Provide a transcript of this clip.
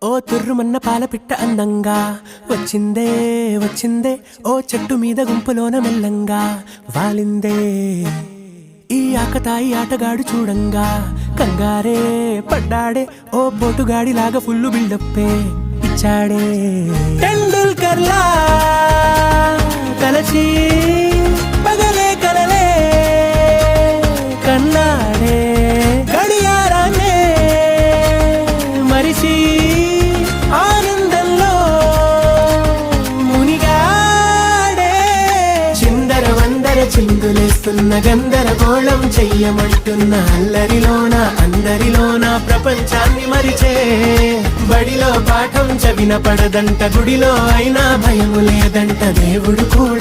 ఓ తుర్రుమన్న పాలపిట్ట అందంగా వచ్చిందే వచ్చిందే, ఓ చెట్టు మీద గుంపులోన మెల్లంగా వాలిందే. ఈ ఆకతాయి ఆటగాడు చూడంగా కంగారే పడ్డాడే, ఓ పోటుగాడిలాగా ఫుల్లు బిల్డప్పే ఇచ్చాడే. టెండూల్కర్లా కలచి పగలే కలలే కన్నాడే, గడియారాన్నే మరిచి ఆనందంలో మునిగాడే. చిందర వందర చిందులేస్తున్న గందరగోళం చెయ్యమంటున్న అల్లరిలోన అందరిలోన ప్రపంచాన్ని మరిచే. బడిలో పాఠం చవిన పడదంట, గుడిలో అయినా భయము లేదంట, దేవుడు కూడా